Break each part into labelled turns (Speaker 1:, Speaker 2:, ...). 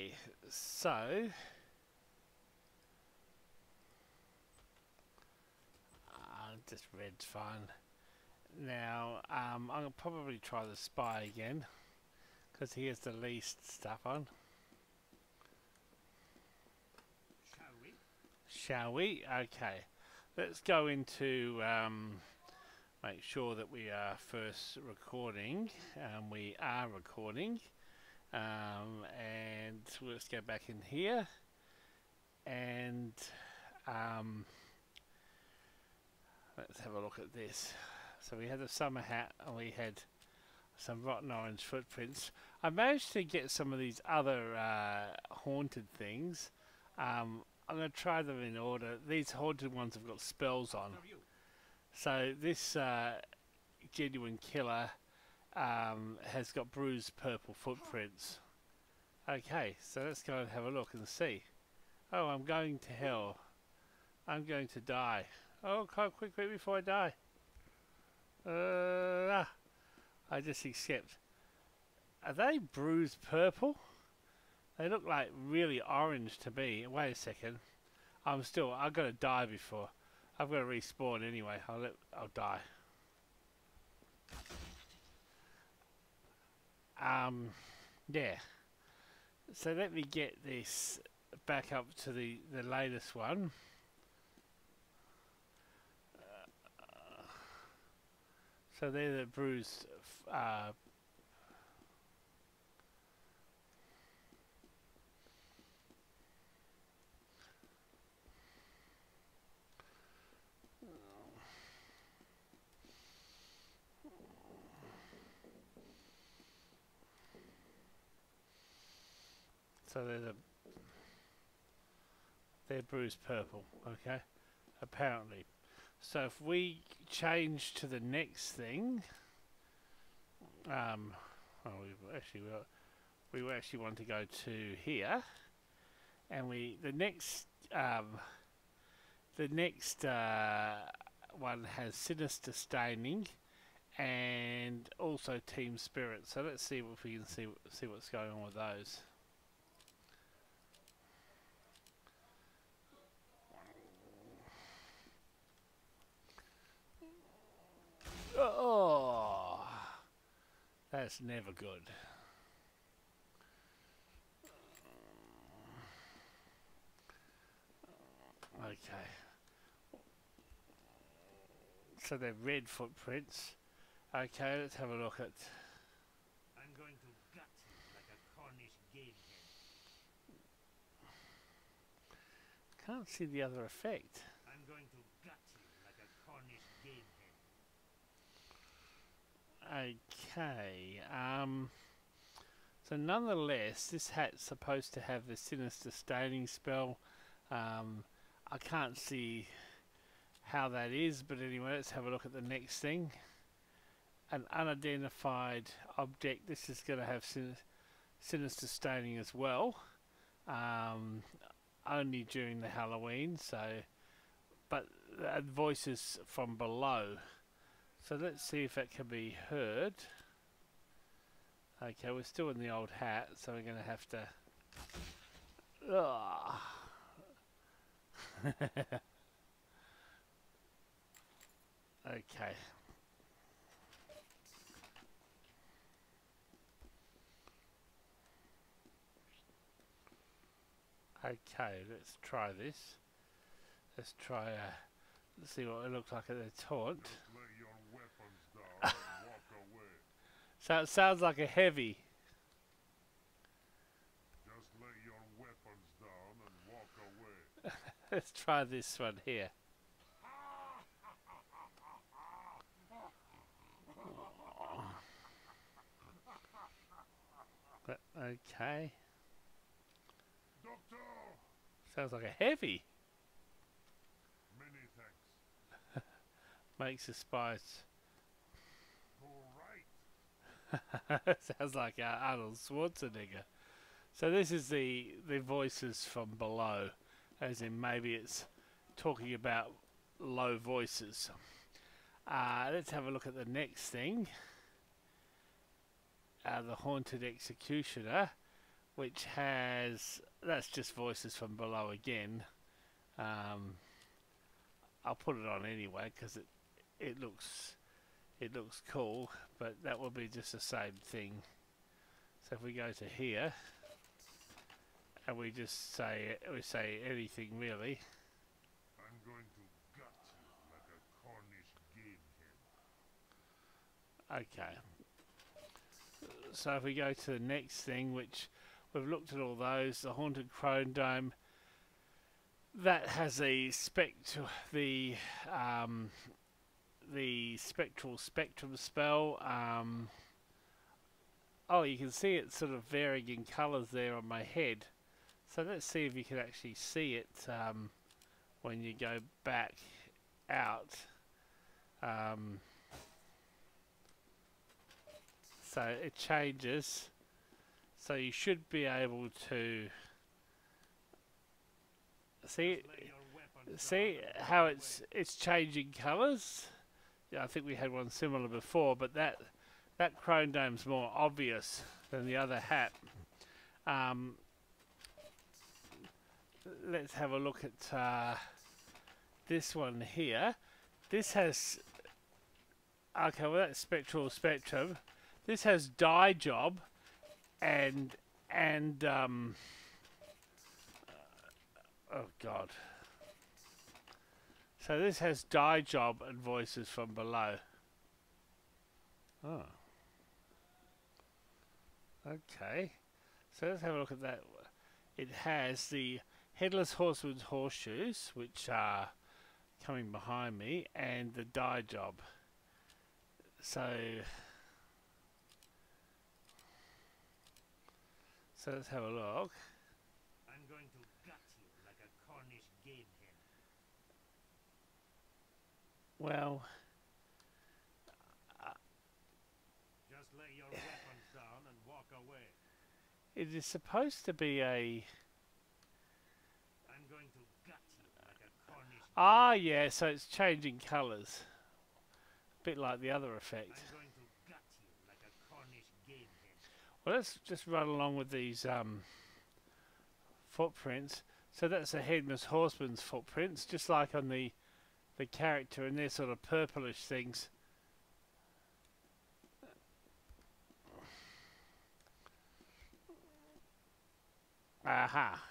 Speaker 1: Okay, so just red's fine. Now I'll probably try the spy again because he has the least stuff on. Shall we? Okay, let's go into make sure that we are first recording. We are recording, and let's go back in here and let's have a look at this. So we had a summer hat and we had some rotten orange footprints. I managed to get some of these other haunted things. I'm going to try them in order. These haunted ones have got spells on. So this genuine killer has got bruised purple footprints. Okay, so let's go and have a look and see. Oh, I'm going to hell. I'm going to die. Oh, quick before I die. I just accept. Are they bruised purple? They look like really orange to me. Wait a second. I've got to die before. I've got to respawn anyway. I'll die. Yeah. So let me get this back up to the latest one. So they're the bruised so they're bruised purple, okay? Apparently. So if we change to the next thing, we actually want to go to here, and the next one has sinister staining and also team spirit. So let's see if we can see what's going on with those. Oh, that's never good. Okay. So they're red footprints. Okay, let's have a look at.
Speaker 2: I'm going to gut like a Cornish game hen.
Speaker 1: Can't see the other effect.
Speaker 2: I'm going to gut you like a Cornish game hen.
Speaker 1: Okay. So nonetheless, this hat's supposed to have the sinister staining spell. I can't see how that is, but anyway, let's have a look at the next thing. An unidentified object. This is going to have sinister staining as well. Only during the Halloween, but voices from below. So let's see if that can be heard. Okay, we're still in the old hat, so we're going to have to. Okay. Okay, let's try this. Let's try. Let's see what it looks like at the taunt.
Speaker 3: Just lay your weapons down and walk away.
Speaker 1: So it sounds like a heavy.
Speaker 3: Just lay your weapons down and walk away.
Speaker 1: Let's try this one here. Okay.
Speaker 3: Doctor!
Speaker 1: Sounds like a heavy.
Speaker 3: Many thanks.
Speaker 1: Makes the spice.
Speaker 3: All right.
Speaker 1: Sounds like Arnold Schwarzenegger. So this is the voices from below, as in maybe it's talking about low voices. Let's have a look at the next thing. The Haunted Executioner, which has, that's just voices from below again. I'll put it on anyway because it looks cool, but that will be just the same thing. So if we go to here and we just say anything really.
Speaker 3: I'm going to gut you like a Cornish game hen.
Speaker 1: Okay. So if we go to the next thing, which we've looked at all those, the Haunted Crone Dome, that has a the spectral spectrum spell. Oh, you can see it sort of varying in colours there on my head. So let's see if you can actually see it when you go back out. So it changes. So you should be able to see how it's changing colours. Yeah, I think we had one similar before, but that Crone Dome's more obvious than the other hat. Let's have a look at this one here. This has, okay, well that's spectral spectrum. This has dye job and oh god. So this has dye job and voices from below. Oh. Okay. So let's have a look at that. It has the Headless Horseman's horseshoes, which are coming behind me, and the dye job. So let's have a look.
Speaker 2: I'm going to gut you like a Cornish game hen.
Speaker 1: Well,
Speaker 2: Just lay your weapons down and walk away.
Speaker 1: it is supposed to be a...
Speaker 2: I'm going to gut you like a Cornish
Speaker 1: Ah, yeah, so it's changing colours. A bit like the other effect.
Speaker 2: I'm going to gut you like a Cornish game hen.
Speaker 1: Well, let's just run along with these footprints. So that's a Headless Horseman's footprints, just like on the character, and they're sort of purplish things. Aha.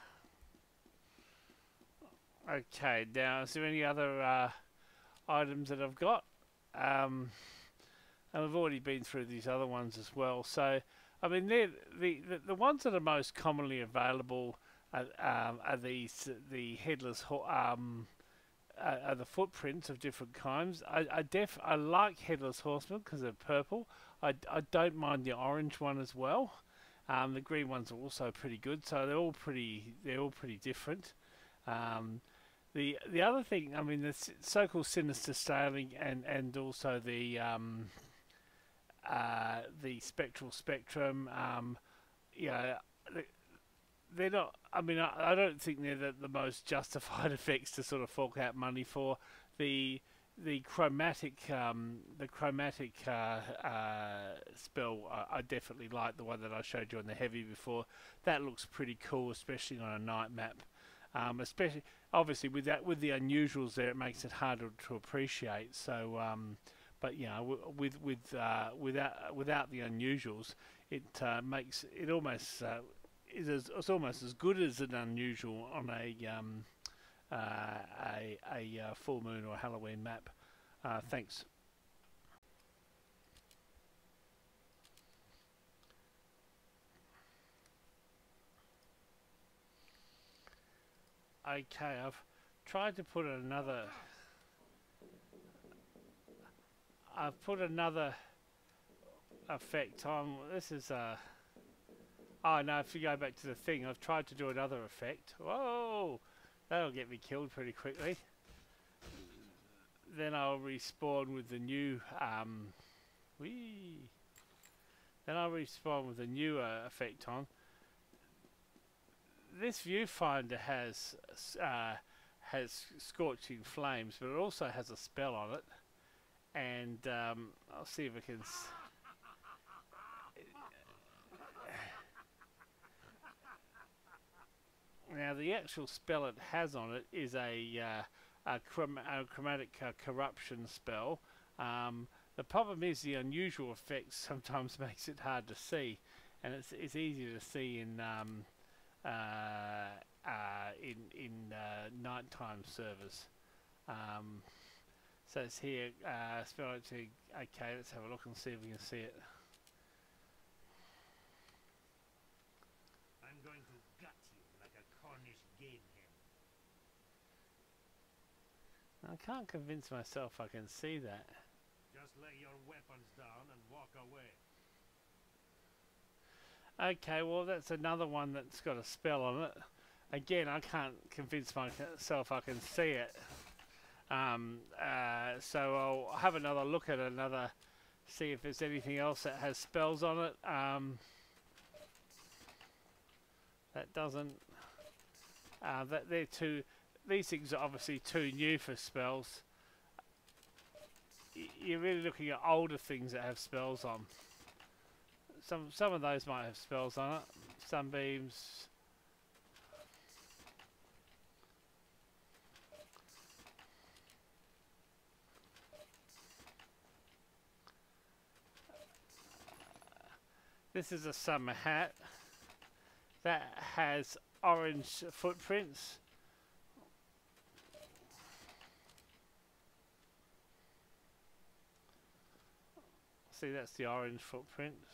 Speaker 1: Okay, now is there any other items that I've got? And I've already been through these other ones as well. So, I mean, they're the ones that are most commonly available are these the headless are the footprints of different kinds. I like Headless Horseman because they're purple. I don't mind the orange one as well. The green ones are also pretty good. So they're all pretty different. The other thing, I mean, the so-called sinister sailing and also the spectral spectrum. Yeah, they're not. I mean, I don't think they're the most justified effects to sort of fork out money for. The chromatic spell, I definitely like the one that I showed you on the heavy before. That looks pretty cool, especially on a night map. Especially, obviously, with the unusuals there, it makes it harder to appreciate. So, but you know, without the unusuals, it makes it almost it's almost as good as an unusual on a full moon or Halloween map. Thanks. Okay, I've tried to put another. I've put another effect on. This is oh no! If you go back to the thing, I've tried to do another effect. Whoa! That'll get me killed pretty quickly. Then I'll respawn with the new whee. Then I'll respawn with a new effect on. This viewfinder has scorching flames, but it also has a spell on it. And I'll see if I can. Now the actual spell it has on it is a chromatic corruption spell. The problem is the unusual effects sometimes makes it hard to see, and it's easier to see in nighttime servers. So it's here, spell it to, okay, let's have a look and see if we can see it.
Speaker 2: I'm going to gut you like a Cornish game hen.
Speaker 1: I can't convince myself I can see that.
Speaker 2: Just lay your weapons down and walk away.
Speaker 1: Okay, well that's another one that's got a spell on it. Again, I can't convince myself I can see it. So I'll have another look at another, see if there's anything else that has spells on it. That doesn't. They're too. These things are obviously too new for spells. You're really looking at older things that have spells on. Some of those might have spells on it. Sunbeams. This is a summer hat that has orange footprints. See, that's the orange footprints.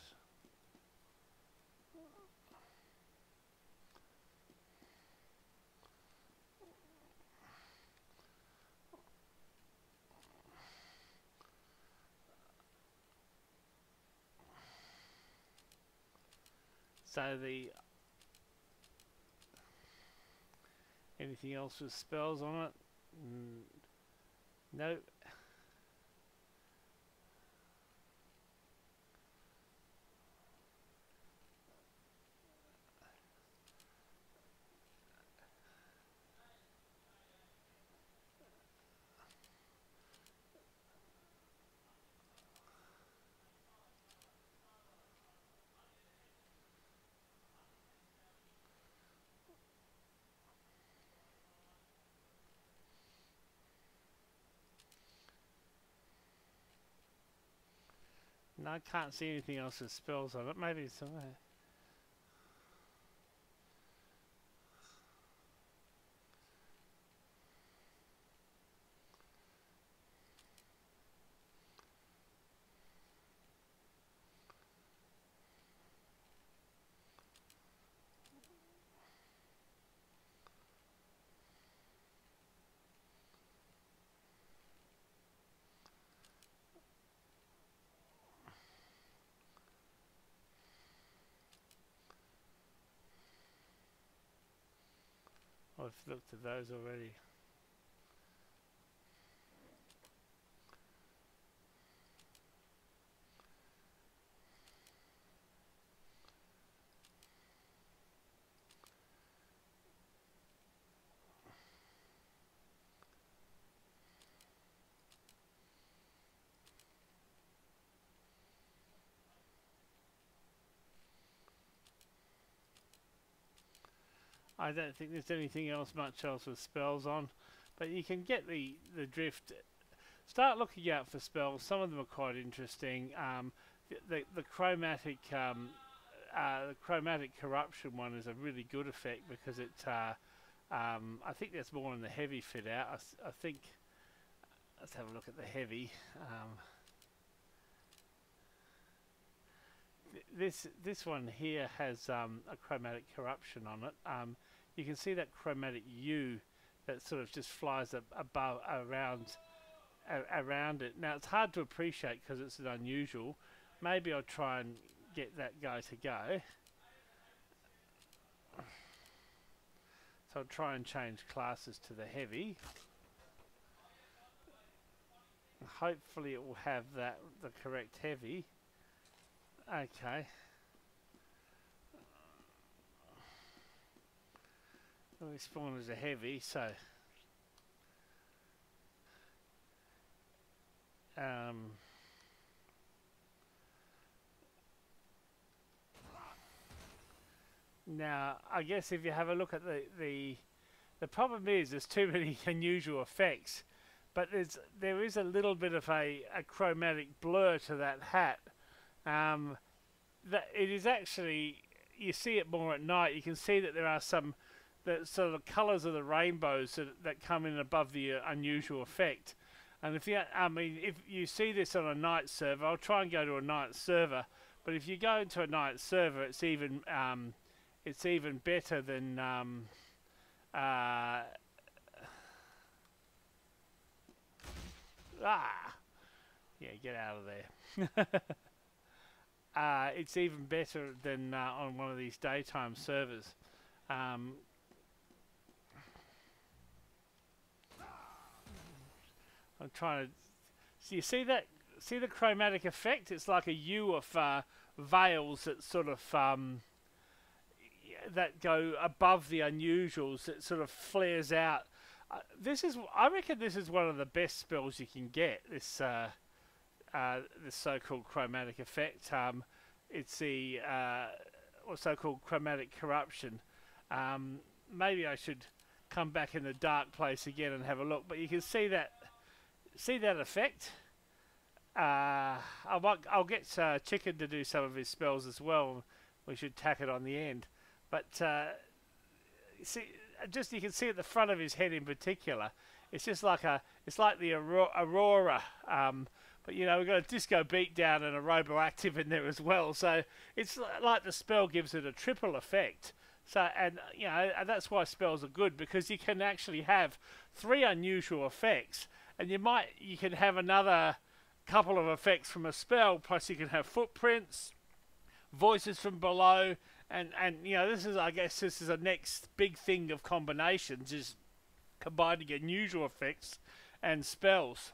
Speaker 1: So the anything else with spells on it? Nope. No, I can't see anything else with spells on it. Maybe it's somewhere. I've looked at those already. I don't think there's anything else much else with spells on, but you can get the drift. Start looking out for spells. Some of them are quite interesting. The chromatic corruption one is a really good effect because it. I think that's more in the heavy fit out. I think. Let's have a look at the heavy. This one here has a chromatic corruption on it. You can see that chromatic U that sort of just flies above around it. Now it's hard to appreciate because it's an unusual. Maybe I'll try and get that guy to go. So I'll try and change classes to the heavy. Hopefully it will have the correct heavy. Okay. We spawn as a heavy, so Now, I guess if you have a look at the problem is there's too many unusual effects, but there is a little bit of a chromatic blur to that hat. That it is actually, you see it more at night. You can see that there are some the sort of colours of the rainbows that come in above the unusual effect. And if you, I mean, if you see this on a night server, I'll try and go to a night server. But if you go into a night server, it's even better than yeah, get out of there. It's even better than on one of these daytime servers. I'm trying to. So you see that? See the chromatic effect? It's like a U of veils that sort of that go above the unusuals. It sort of flares out. I reckon this is one of the best spells you can get. This so-called chromatic effect. It's the or so-called chromatic corruption. Maybe I should come back in the dark place again and have a look. But you can see that effect. I'll get Chicken to do some of his spells as well. We should tack it on the end. But see, you can see at the front of his head in particular. It's just like it's like the aurora. But you know, we've got a disco beatdown and a roboactive in there as well. So it's like the spell gives it a triple effect. So, and you know, and that's why spells are good, because you can actually have 3 unusual effects, and you can have another couple of effects from a spell, plus you can have footprints, voices from below, and you know, I guess this is a next big thing of combinations, is combining unusual effects and spells.